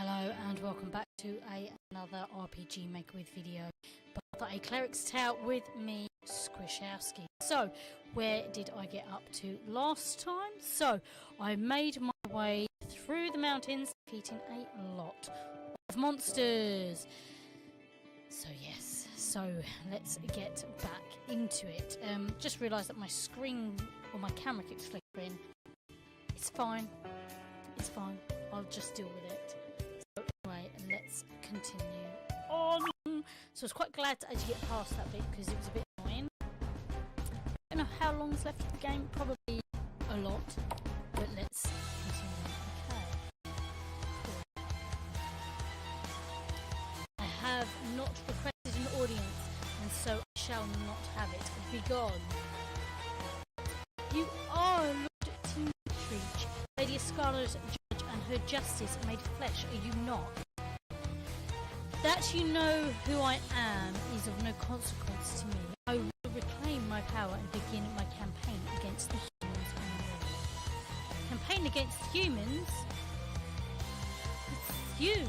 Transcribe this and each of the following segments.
Hello and welcome back to another RPG Maker with video. Bartha, a Cleric's Tale with me, Squishalski. So, where did I get up to last time? So, I made my way through the mountains, defeating a lot of monsters. So yes, let's get back into it. Just realised that my screen, or my camera keeps flickering. It's fine, I'll just deal with it. Let's continue on. So I was quite glad to actually get past that bit because it was a bit annoying. I don't know how long's left of the game, probably a lot, but let's continue. Okay. Cool. I have not requested an audience, and so I shall not have it. Be gone. You are Lord Teamtreach, Lady Scarlet Judge, and her justice made flesh, are you not? That you know who I am is of no consequence to me. I will reclaim my power and begin my campaign against the humans and you. Campaign against humans? It's you!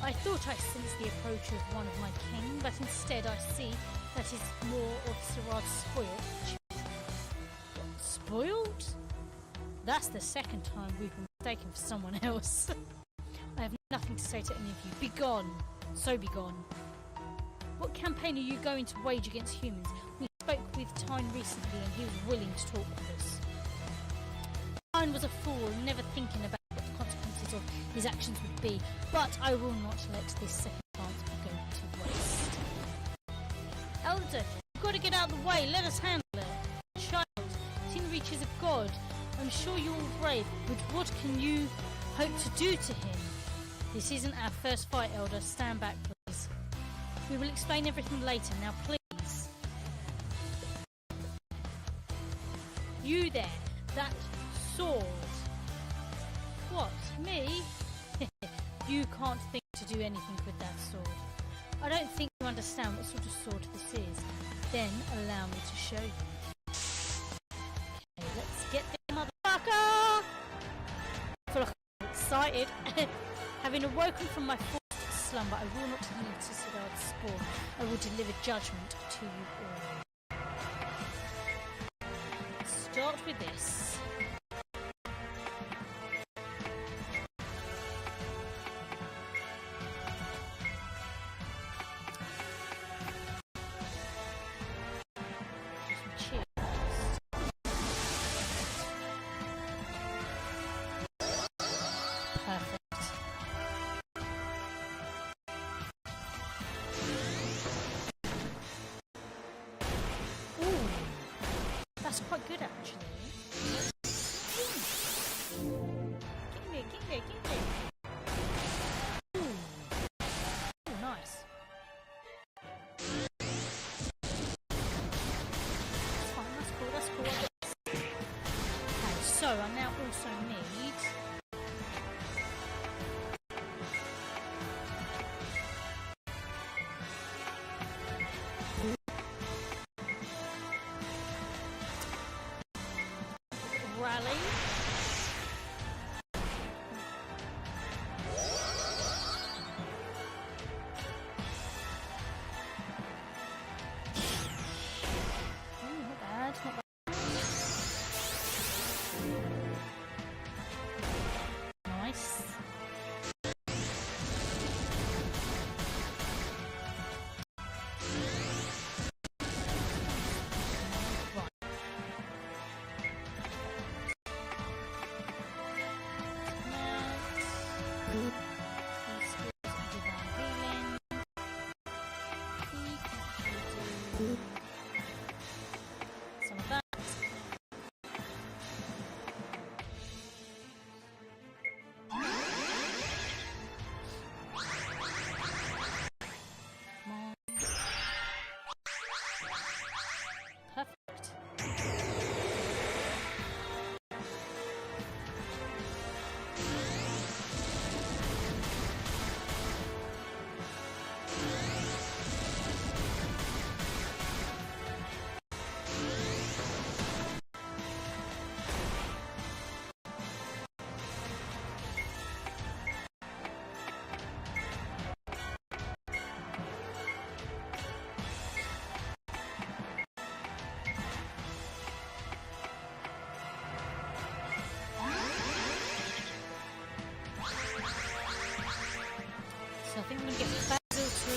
I thought I sensed the approach of one of my kin, but instead I see that is more of Sirrad's spoiled. Spoiled? That's the second time we've been mistaken for someone else. I have nothing to say to any of you. Be gone. So be gone. What campaign are you going to wage against humans? We spoke with Tyne recently and he was willing to talk with us. Tyne was a fool, never thinking about what the consequences of his actions would be, but I will not let this second chance go to waste. Elder, you've got to get out of the way. Let us handle it. Child, Tinreach is a god. I'm sure you're all brave, but what can you hope to do to him? This isn't our first fight, Elder. Stand back, please. We will explain everything later. Now, please. You there. That sword. What? Me? You can't think to do anything with that sword. I don't think you understand what sort of sword this is. Then, allow me to show you. Okay, let's get there, motherfucker! I feel like I'm excited. Having awoken from my forced slumber, I will not yield to Sirrad's spawn. I will deliver judgment to you all. Start with this. Perfect. That's quite good, actually. Give me. Ooh, nice. That's cool. Okay, so I now also need... rally. Not bad. Nice. Some of that. Come on. Perfect. So I think I'm going to get Basil to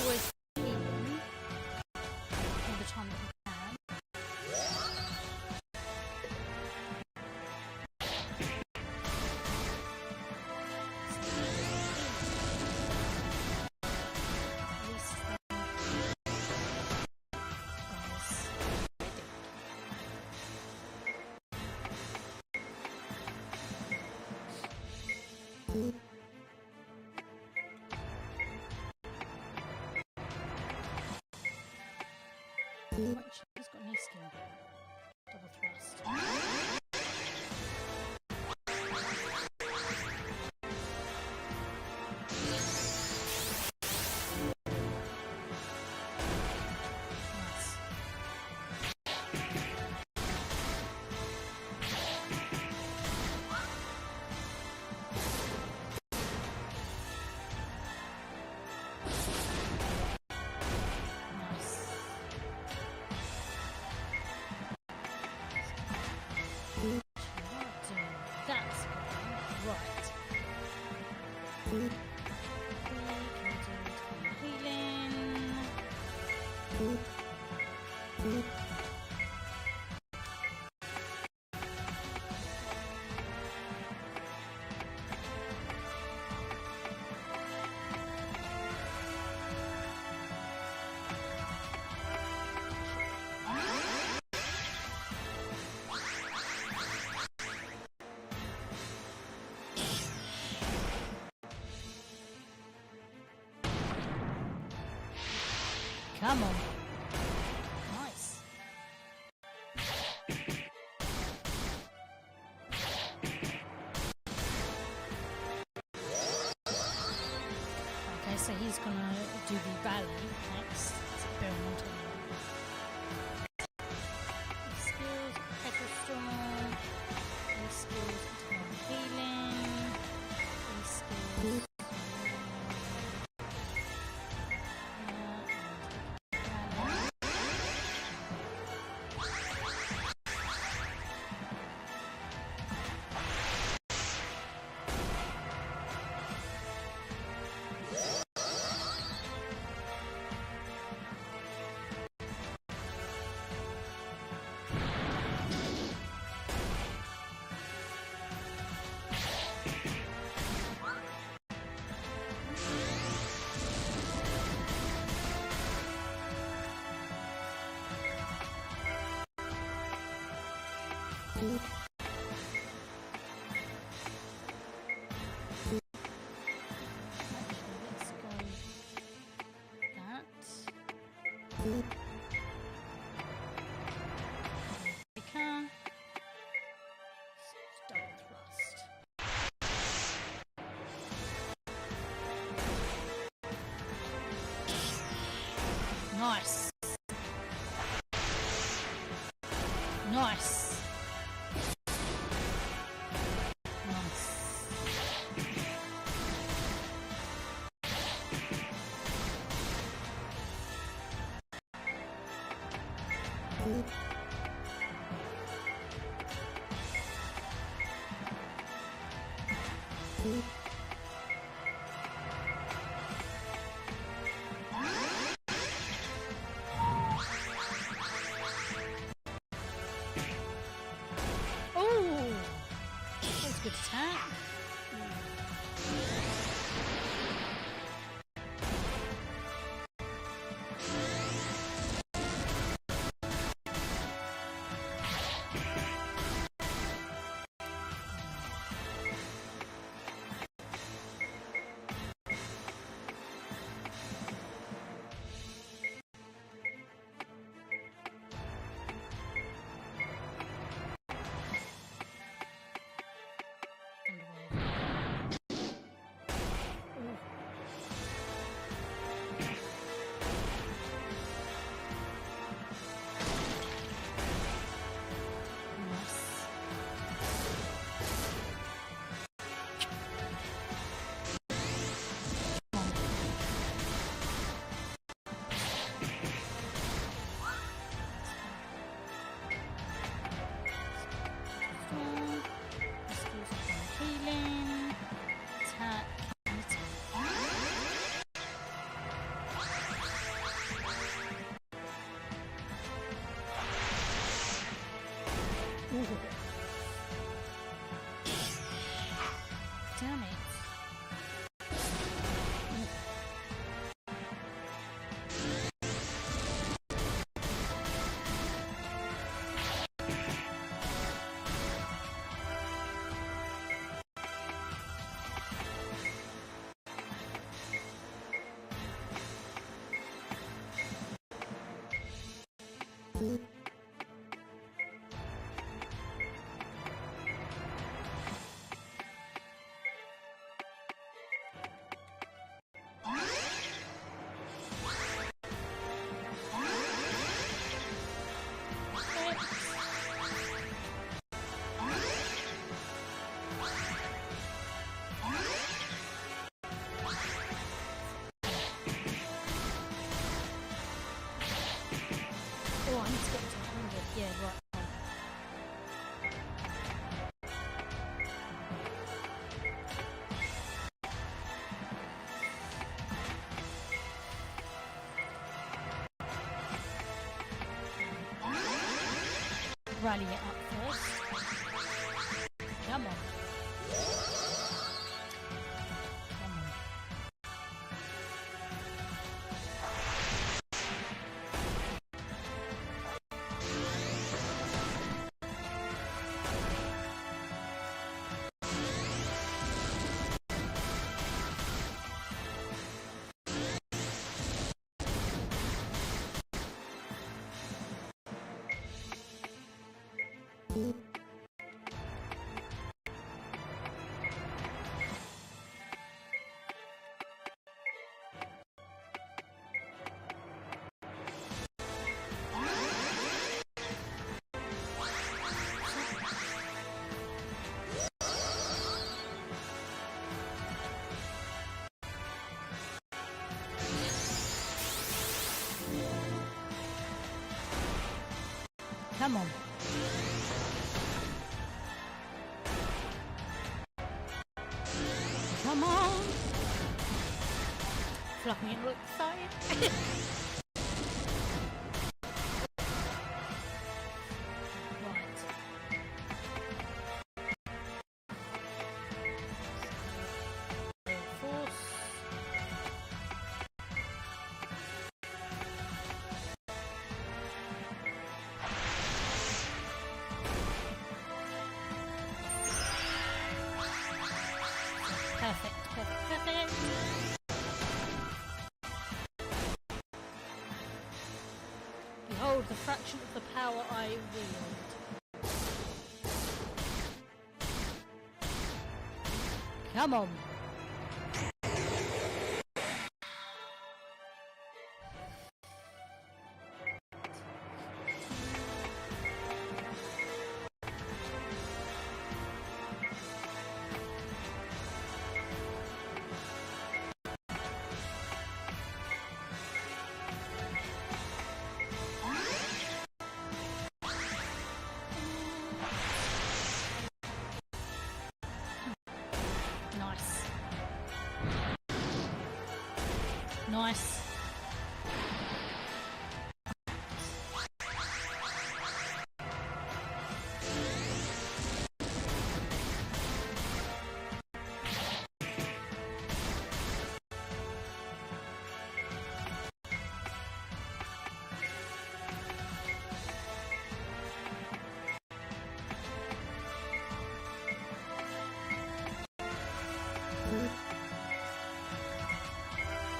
always heal him all the time that he can. He's got knee skin. Double thrust. That's right. Healing. Come on. Nice. Okay, so he's gonna do the ballet next. Experimental. Skills, Petal Storm. Skills, healing. Skills. Let's go that. We can. Double thrust. Nice. Nice. Oh, that's a good attack. rally it up first. Come on. Come on. Come on. Come on. Fluffing it look excited. Perfect, perfect, perfect. Behold the fraction of the power I wield. Come on. Nice.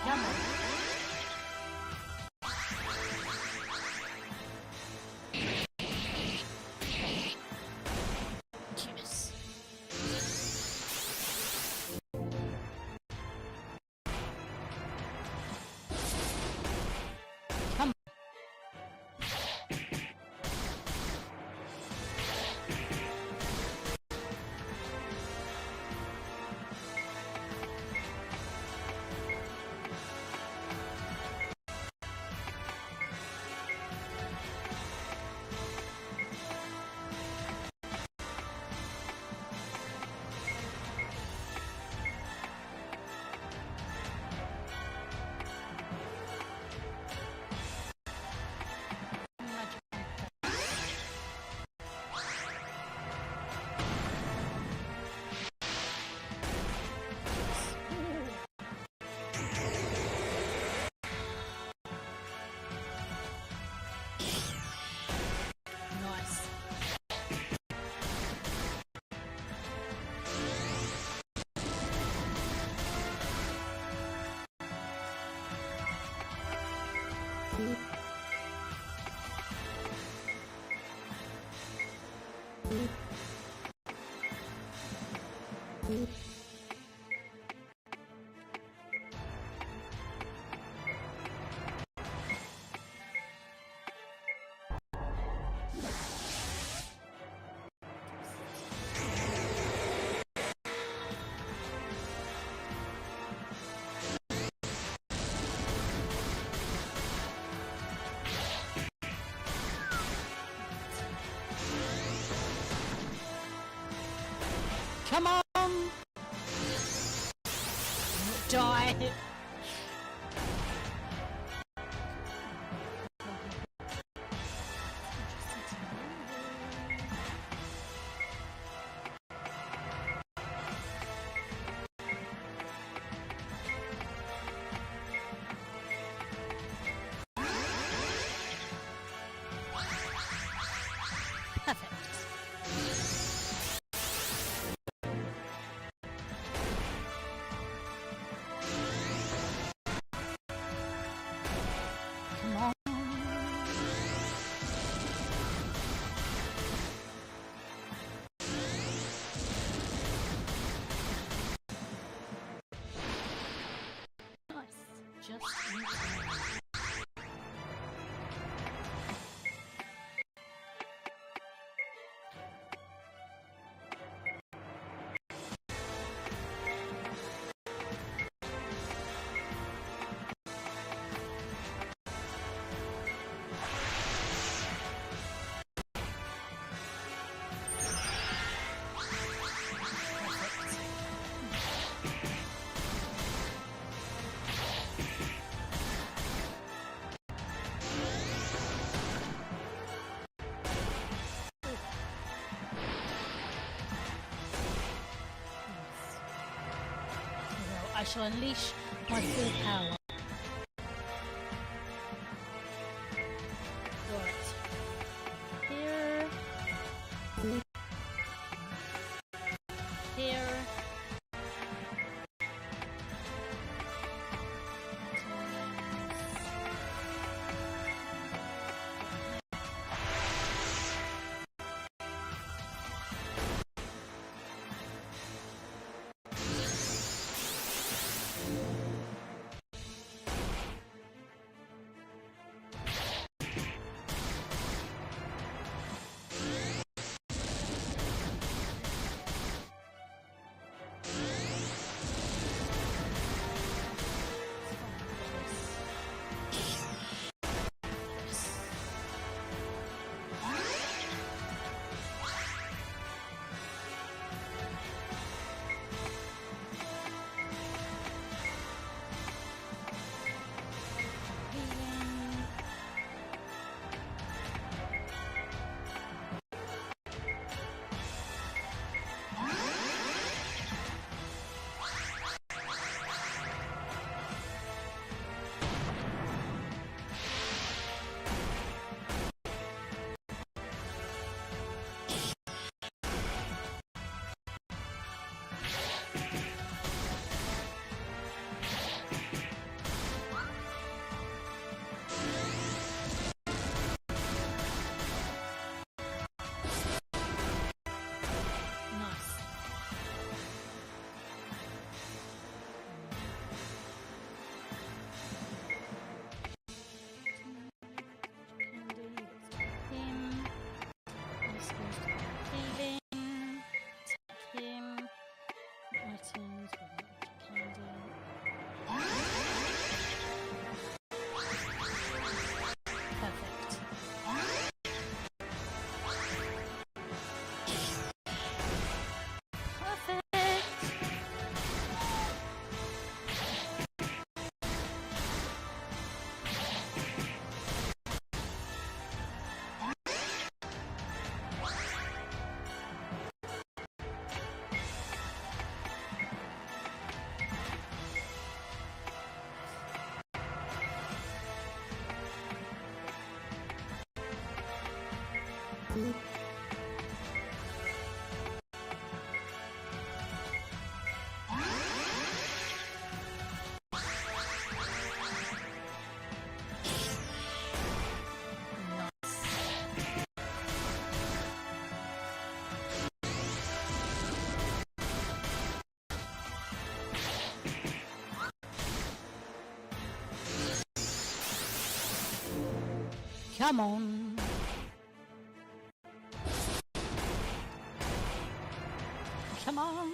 Come on. Yes. Come on. Come on! Die! just in time. I shall unleash my full power. Right. Here. Here. Come on. Come on.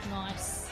Nice.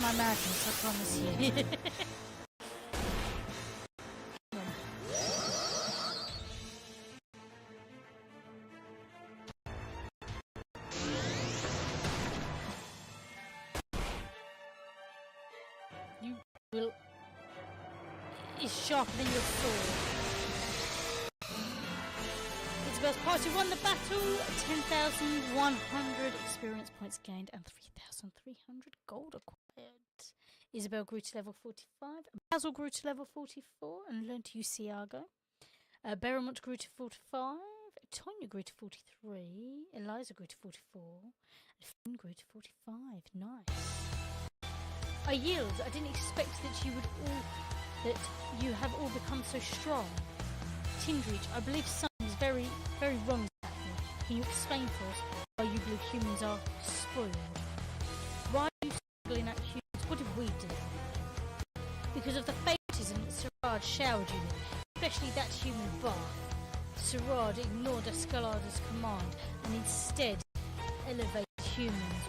my madness, I promise you. You will... It's sharper than your sword. Isabel's party won the battle. 10,100 experience points gained and 3,300 gold acquired. Isabel grew to level 45. Basil grew to level 44 and learned to use Ciago. Berrimont grew to 45. Tonya grew to 43. Eliza grew to 44. And Finn grew to 45. Nice. I yield. I didn't expect that you have all become so strong. Tindridge, I believe something's very, very wrong happening. Can you explain for us why you believe humans are spoiled? Why are you struggling at humans? What did we do? Because of the favoritism that Sirad showered you with, especially that human Bartha. Sirad ignored Escalada's command and instead elevated humans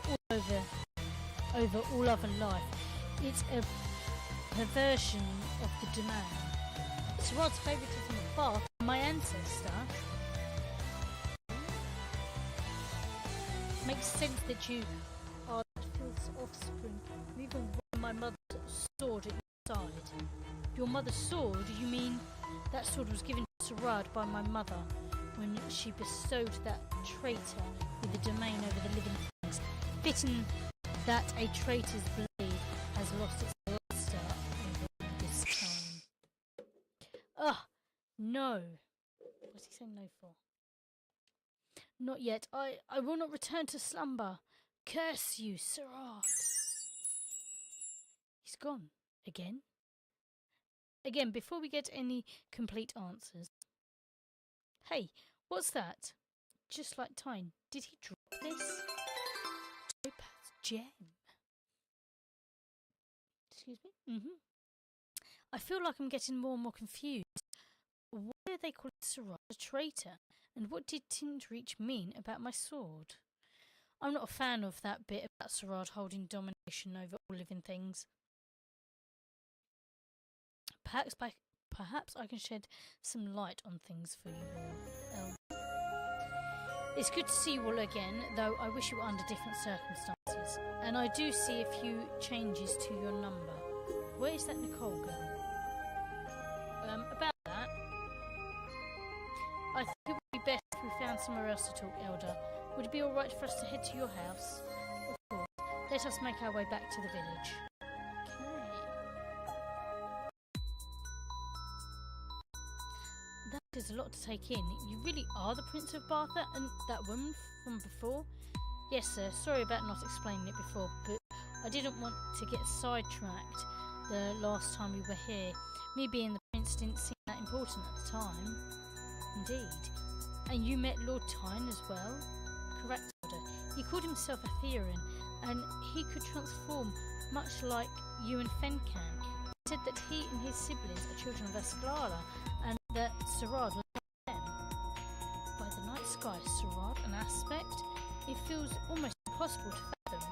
over all other life. It's a perversion of the demand. Sirad's favoritism of Bartha, my ancestor, makes sense that you are that filth's offspring. Even when my mother's sword at your side. Your mother's sword? You mean that sword was given to Sirad by my mother when she bestowed that traitor with the domain over the living things? Fitting that a traitor's blade has lost its luster over this time. Ugh, no. What's he saying no for? Not yet. I will not return to slumber. Curse you, Sirad. He's gone. Again? Again, before we get any complete answers. Hey, what's that? Just like Tyne. Did he drop this? Topaz gem. Excuse me? I feel like I'm getting more and more confused. Why are they calling Sirad a traitor? And what did Tindridge mean about my sword? I'm not a fan of that bit about Sirad holding domination over all living things. Perhaps I can shed some light on things for you all. It's good to see you all again, though I wish you were under different circumstances. And I do see a few changes to your number. Where is that Nicole girl? About that, I think it would be best if we found somewhere else to talk, Elder. Would it be alright for us to head to your house? Of course. Let us make our way back to the village. Okay. That is a lot to take in. You really are the Prince of Bartha and that woman from before? Yes, sir. Sorry about not explaining it before, but I didn't want to get sidetracked the last time we were here. Me being the prince didn't seem that important at the time. Indeed. And you met Lord Tyne as well? Correct, Elder. He called himself Aetherian, and he could transform much like you and Fen can. He said that he and his siblings are children of Escalada, and that Sirad was them. By the night sky, Sirad, an aspect? It feels almost impossible to fathom.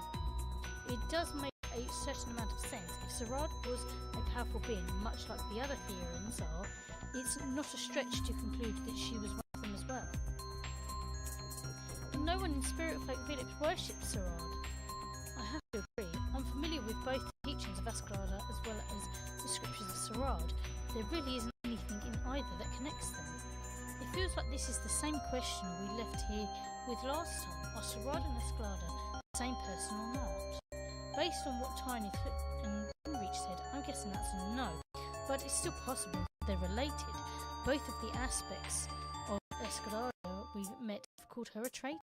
It does make a certain amount of sense. If Sirad was a powerful being, much like the other Aetherians are, it's not a stretch to conclude that she was one of them as well. But no one in Spirit Folk Village worships Sirad. I have to agree. I'm familiar with both the teachings of Escalada as well as the scriptures of Sirad. There really isn't anything in either that connects them. It feels like this is the same question we left here with last time. Are Sirad and Escalada the same person or not? Based on what Tiny and Reach said, I'm guessing that's a no. But it's still possible that they're related. Both of the aspects of Escalada we've met have called her a traitor.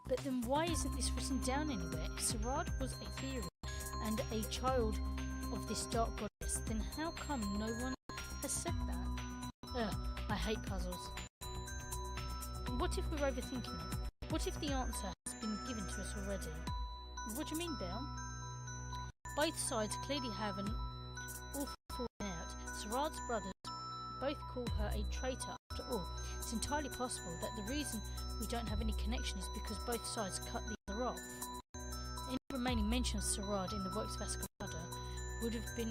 But then why isn't this written down anywhere? If Sirad was Aetherian and a child of this dark goddess, then how come no one has said that? Ugh, I hate puzzles. What if we're overthinking it? What if the answer has been given to us already? What do you mean, Belle? Both sides clearly have an awful falling out. Sirad's brothers both call her a traitor after all. It's entirely possible that the reason we don't have any connection is because both sides cut the other off. Any remaining mention of Sirad in the works of Ascalada would have been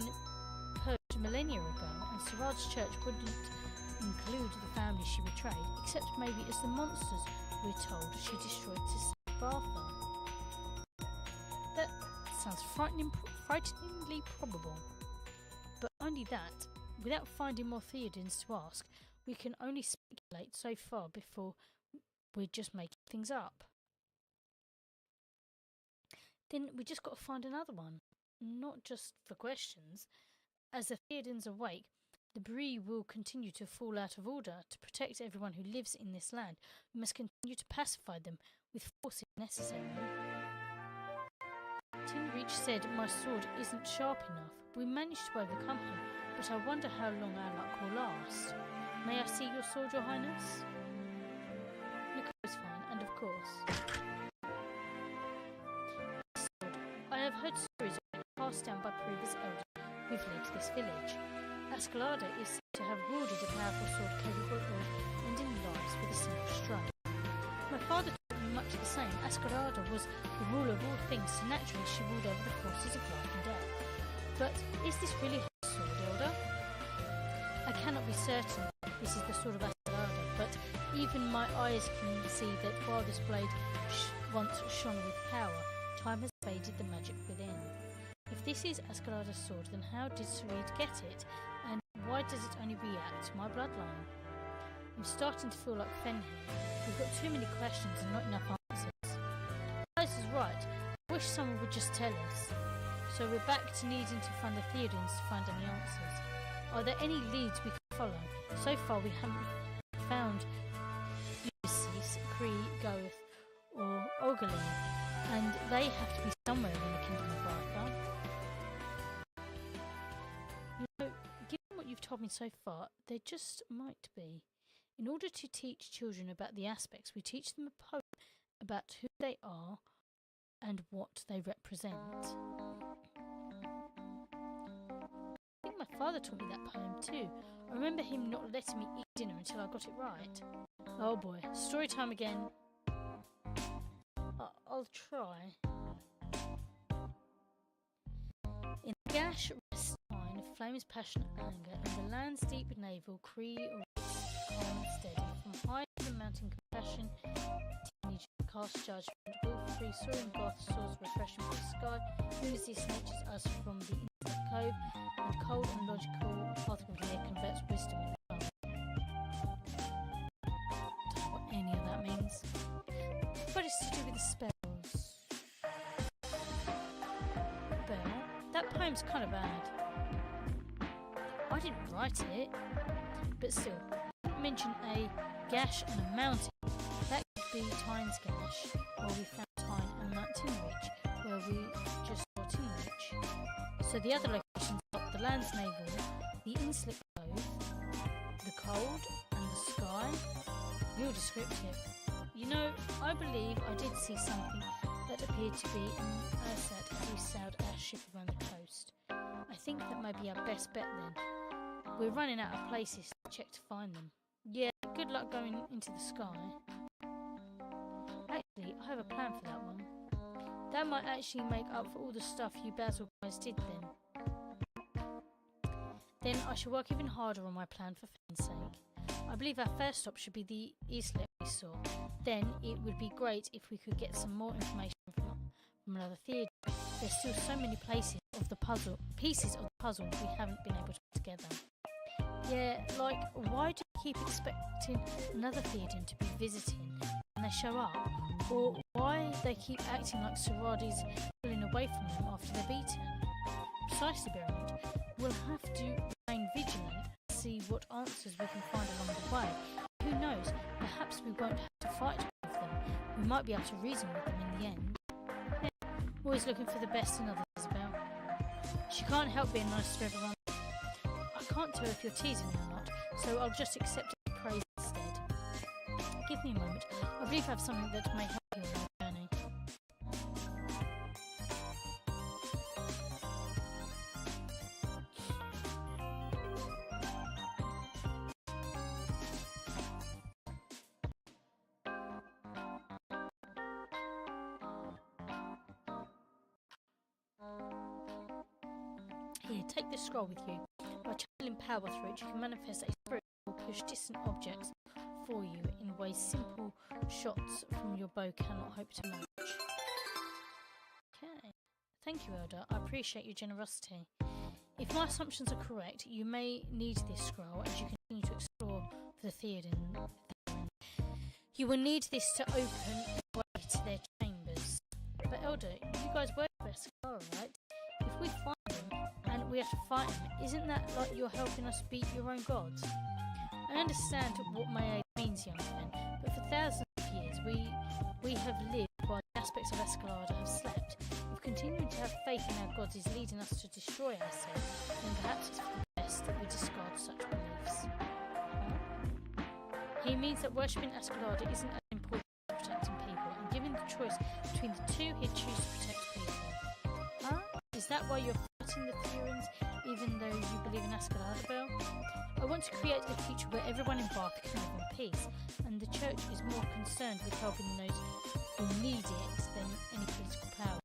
heard millennia ago, and Sirad's church wouldn't include the family she betrayed, except maybe as the monsters we're told she destroyed to save Bartha. That sounds frighteningly probable. But only that, without finding more Theodins to ask, we can only speculate so far before we're just making things up. Then we just got to find another one, not just for questions. As the Theodins awake, the Bree will continue to fall out of order. To protect everyone who lives in this land, we must continue to pacify them with force if necessary. Tinreach said my sword isn't sharp enough. We managed to overcome him, but I wonder how long our luck will last. May I see your sword, Your Highness? Nico's fine, and of course. Sword. I have heard stories of it passed down by previous elders who've lived this village. Ascalada is said to have wielded a powerful sword capable of ending lives with a single stroke. My father taught me much the same. Ascalada was the ruler of all things, so naturally she ruled over the forces of life and death. But is this really her sword, Elder? I cannot be certain this is the sword of Ascalada, but even my eyes can see that while this blade once shone with power, time has faded the magic within. If this is Ascalada's sword, then how did Sarid get it, and why does it only react to my bloodline? I'm starting to feel like Fen here. We've got too many questions and not enough answers. Alice is right. I wish someone would just tell us. So we're back to needing to find the Theodins to find any answers. Are there any leads we can follow? So far we haven't found Ulysses, Kree, Goeth or Ogilin, and they have to be somewhere in the Kingdom of Bartha. You know, given what you've told me so far, there just might be. In order to teach children about the aspects, we teach them a poem about who they are and what they represent. I think my father taught me that poem too. I remember him not letting me eat dinner until I got it right. Oh boy, story time again. I'll try. In the gash rests wine of flames, passion, anger, and the land's deep navel, Kree calm and steady. From high to the mountain, compassion, teenage cast judgment, will-free, soaring goth, soars refreshing from the sky. Ulysses snatches us from the insect cove, and cold and logical pathway here converts wisdom into love. Don't know what any of that means, but it's to do with the spells. Bell, that poem's kind of bad. I didn't write it, but still. Mention a gash and a mountain. That could be Tyne's gash, where we found Tyne, and Mount Tinreach, where we just saw Tinreach. So the other locations are the land's navel, the insular cove, the cold, and the sky. Real descriptive. You know, I believe I did see something that appeared to be an Ursat as we sailed our ship around the coast. I think that may be our best bet then. We're running out of places to check to find them. Yeah, good luck going into the sky. Actually, I have a plan for that one. That might actually make up for all the stuff you Basil guys did then. Then I shall work even harder on my plan for Fenn's sake. I believe our first stop should be the islet we saw. Then it would be great if we could get some more information from another theatre. There's still so many pieces of the puzzle we haven't been able to put together. Yeah, like, why do we keep expecting another Theoden to be visiting when they show up? Or why they keep acting like Sirad is pulling away from them after they're beaten? Precisely, Berend. We'll have to remain vigilant and see what answers we can find along the way. Who knows, perhaps we won't have to fight with them. We might be able to reason with them in the end. Yeah, always looking for the best in others, Isabel. She can't help being nice to everyone. I can't tell if you're teasing me or not, so I'll just accept it as praise instead. Give me a moment. I believe I have something that may help you on your journey. take this scroll with you. By channeling power through it, you can manifest a spirit that will push distant objects for you in ways simple shots from your bow cannot hope to match. Okay. Thank you, Elder. I appreciate your generosity. If my assumptions are correct, you may need this scroll as you continue to explore the Theoden. You will need this to open the way to their chambers. But Elder, you guys work for Escala, right? If we find them and we have to fight them, isn't that like you're helping us beat your own gods? I understand what my aid means, young man, but for thousands of years we have lived while the aspects of Escalada have slept. If continuing to have faith in our gods is leading us to destroy ourselves, then perhaps it's for the best that we discard such beliefs. He means that worshipping Escalada isn't as important as protecting people, and given the choice between the two, he'd choose to protect people. Huh? Is that why you're fighting the Theorens, even though you believe in Escalada, Bell? I want to create a future where everyone in Bartha can live in peace, and the Church is more concerned with helping those who need it than any political power.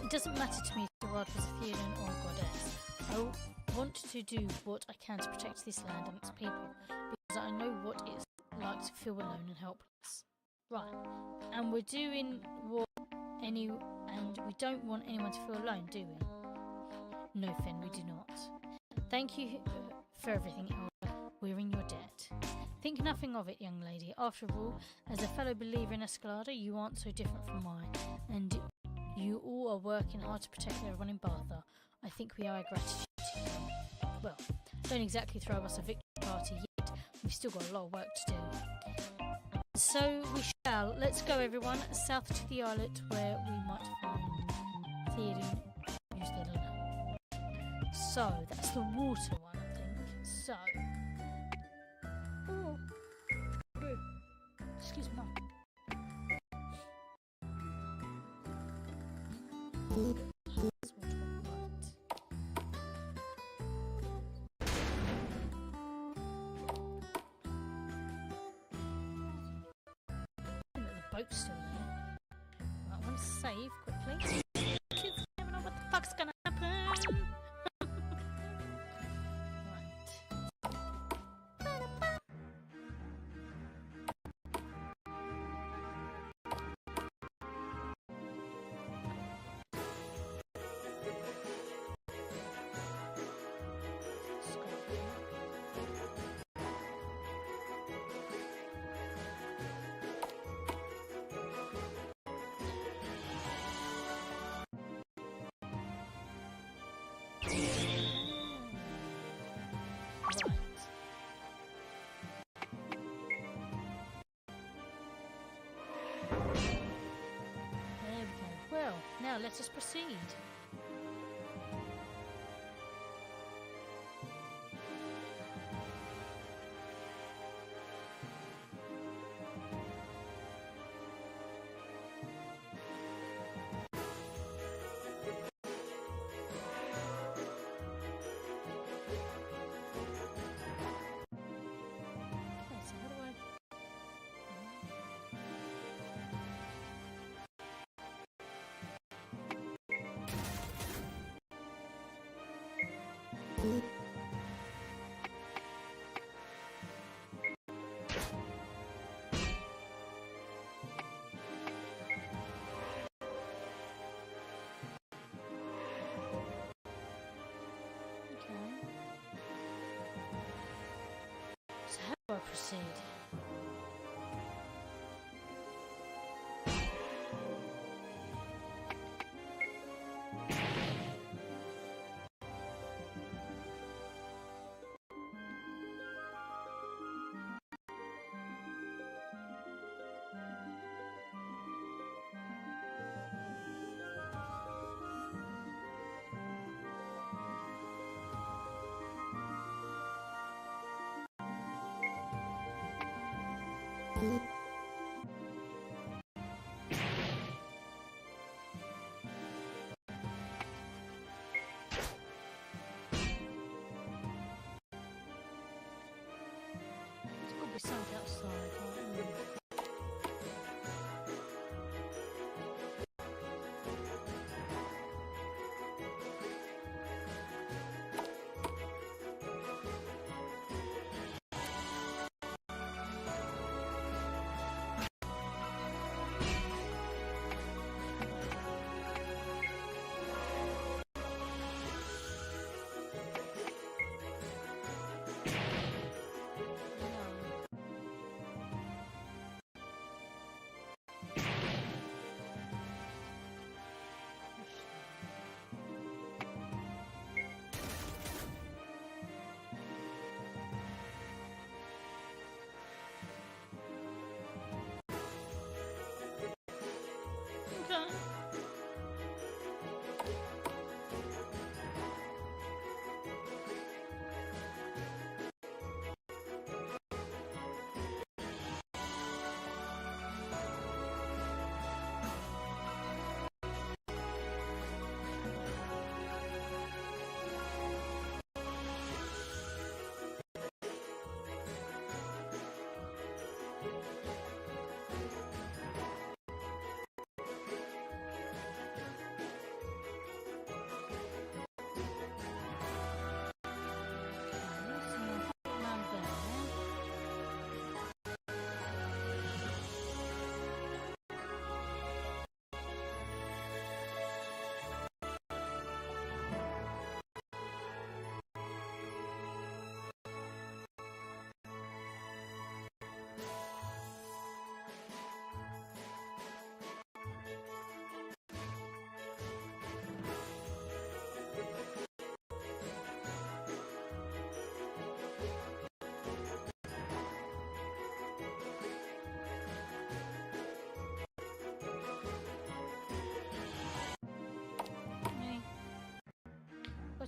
It doesn't matter to me if the Rod was a Theoden or a goddess. I want to do what I can to protect this land and its people, because I know what it's like to feel alone and helpless. Right, and we're doing war and we don't want anyone to feel alone, do we? No, Fen, we do not. Thank you for everything, Elder. We're in your debt. Think nothing of it, young lady. After all, as a fellow believer in Escalada, you aren't so different from mine, and you all are working hard to protect everyone in Bartha. I think we owe our gratitude to you. Well, don't exactly throw us a victory party yet. We've still got a lot of work to do. So we shall. Let's go, everyone, south to the islet where we might find Theoden. So, that's the water one, I think. So. Oh. Excuse me. The boat's still there. Right, I want to save quickly. Kids never know what the fuck's gonna happen. Now let us proceed. So how do I proceed? There's got to be something outside.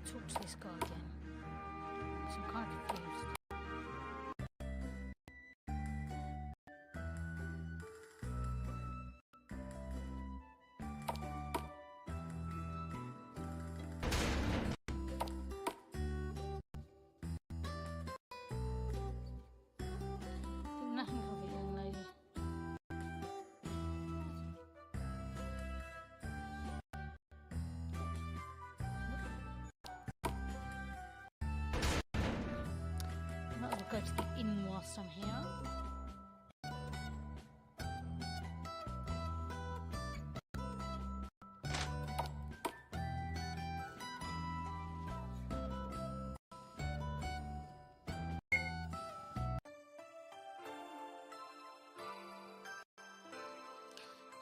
talk to this guy again? So I'm kind of confused. Nothing of it, young lady. Might as well go to the inn whilst I'm here.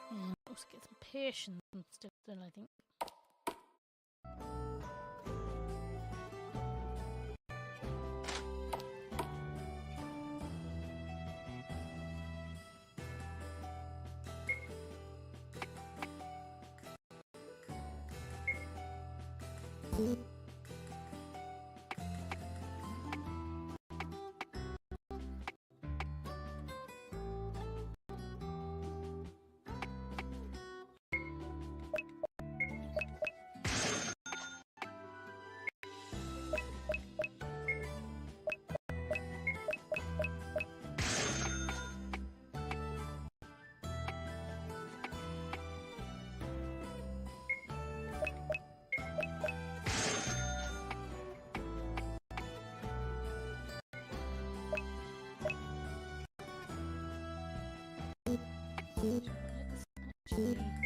And also get some patience and stuff still, I think. Let's actually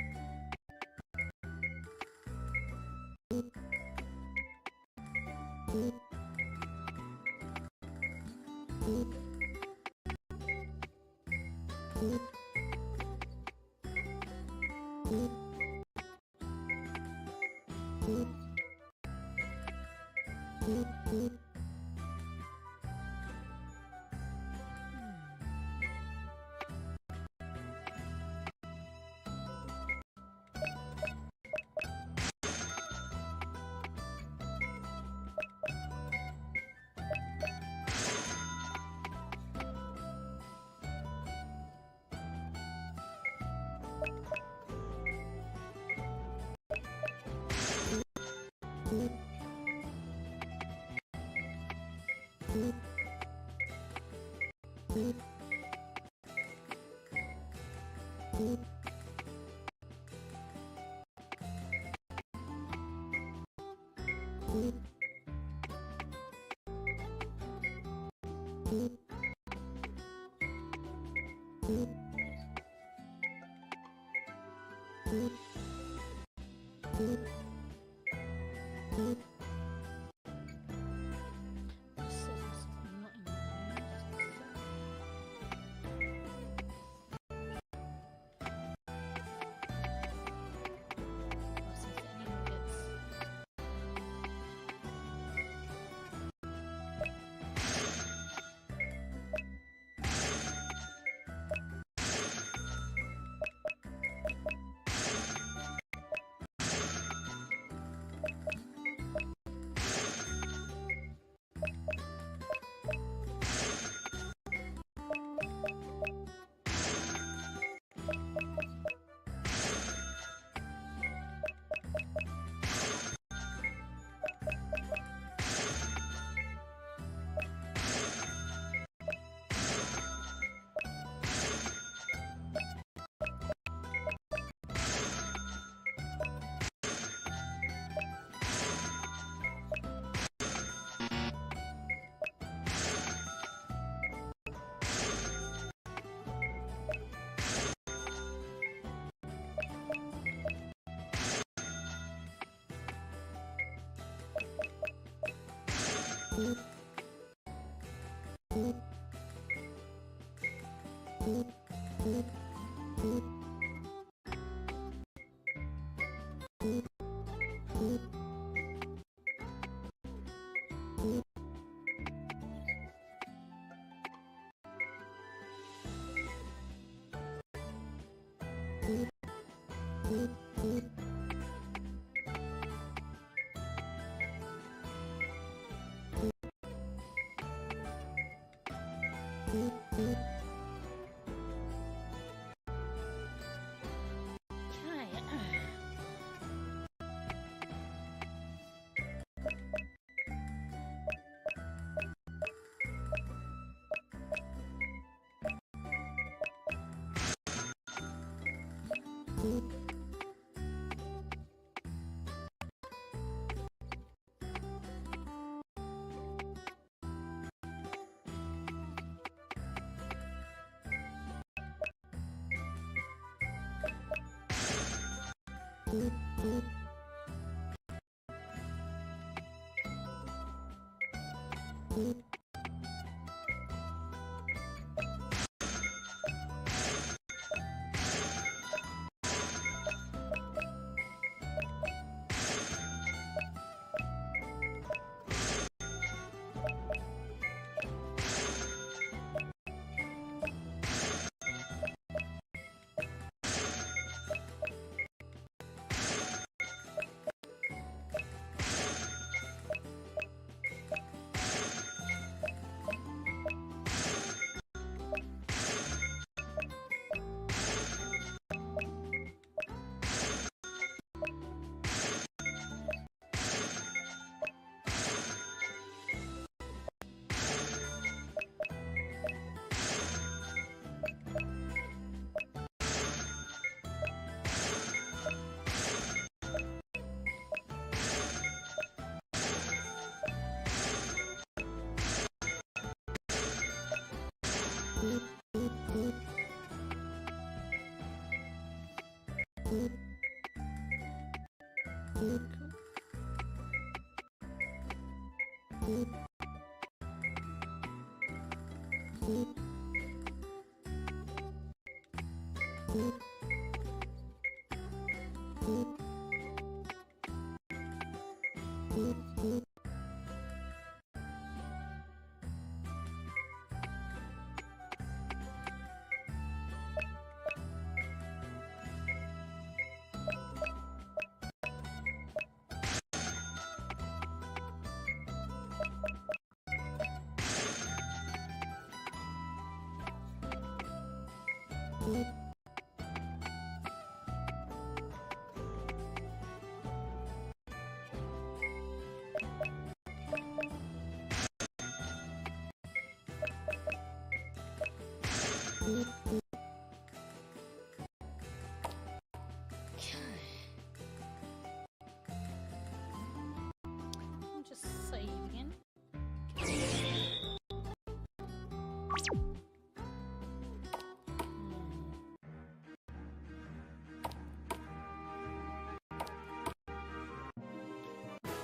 I'll just save again.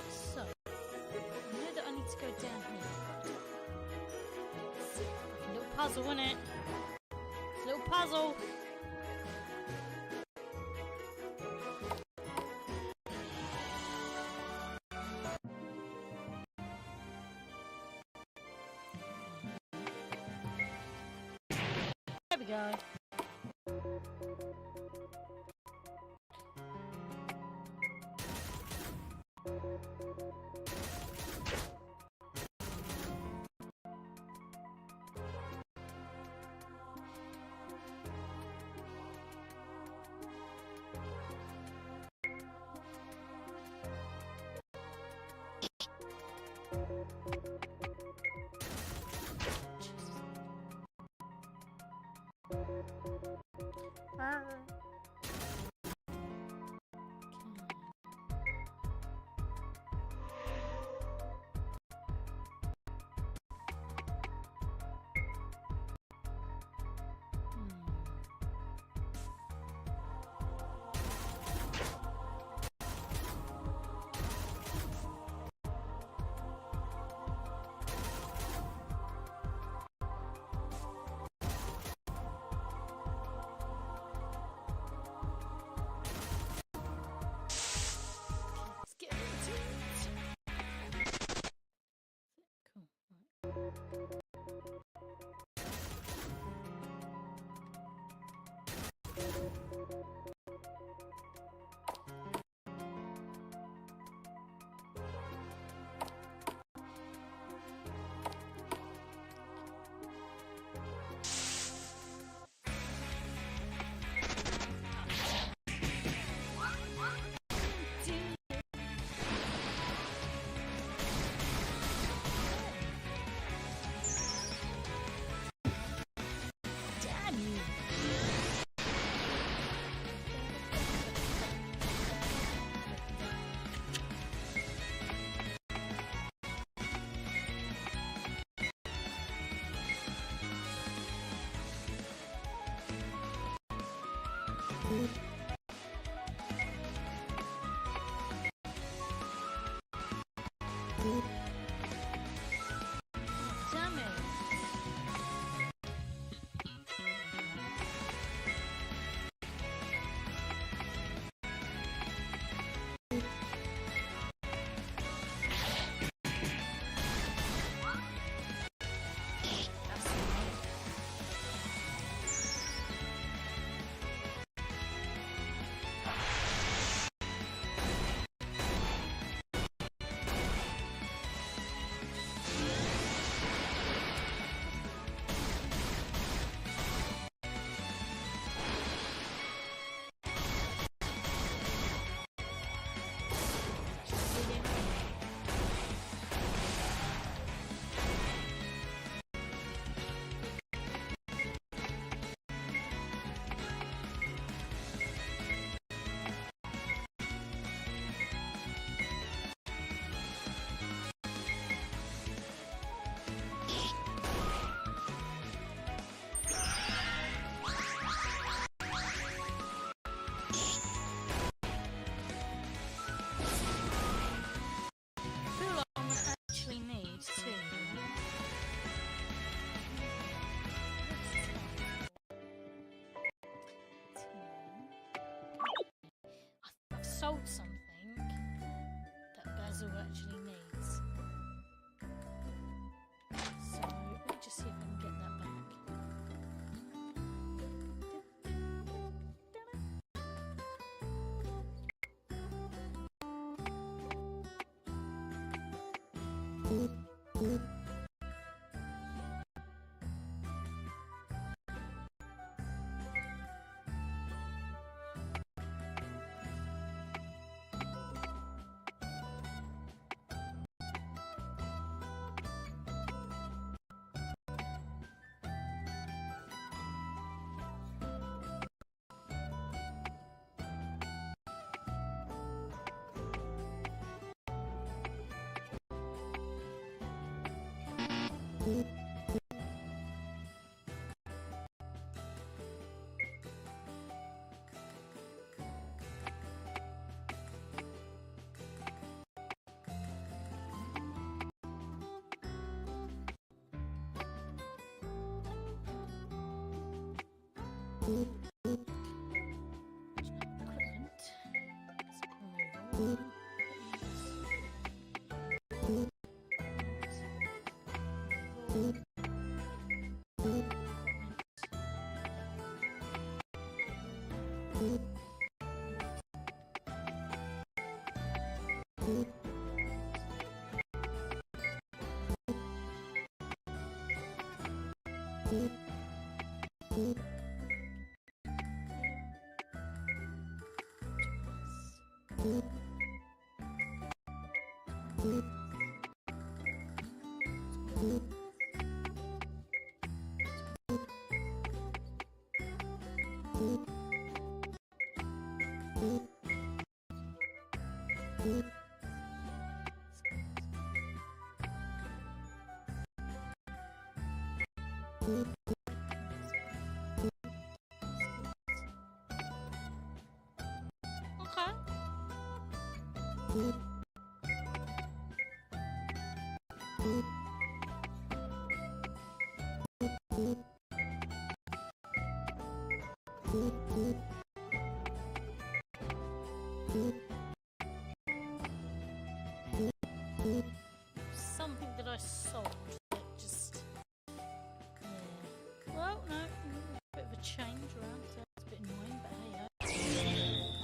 So, I know that I need to go down here. It's a little puzzle, isn't it? It's a little puzzle. There we go. Damn it. Sold something that Basil actually needs. So let me just see if I can get that back. Something that I sold that just, yeah. Well, no, a bit of a change around, so it's a bit annoying, but hey,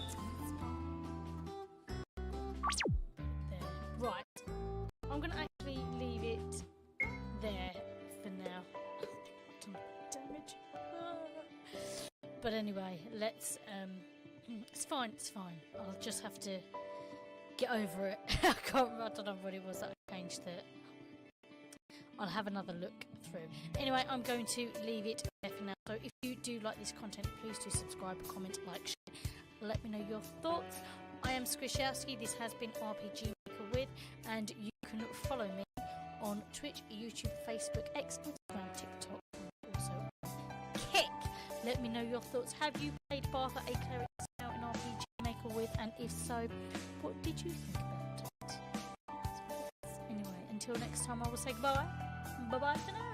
it's fine. There. Right. I'm going to actually leave it there for now. Damage. But anyway, let's, it's fine, it's fine. I'll just have to get over it. I don't know what it was that I changed it. I'll have another look through. Anyway, I'm going to leave it there for now. So if you do like this content, please do subscribe, comment, like, share. Let me know your thoughts. I am Squishalski. This has been RPG Maker with, and you can follow me on Twitch, YouTube, Facebook, X, Instagram, TikTok, and also Kick. Let me know your thoughts. Have you played Bartha, a Cleric in RPG Maker with? And if so, what did you think about it? Anyway, until next time, I will say goodbye. Bye bye for now.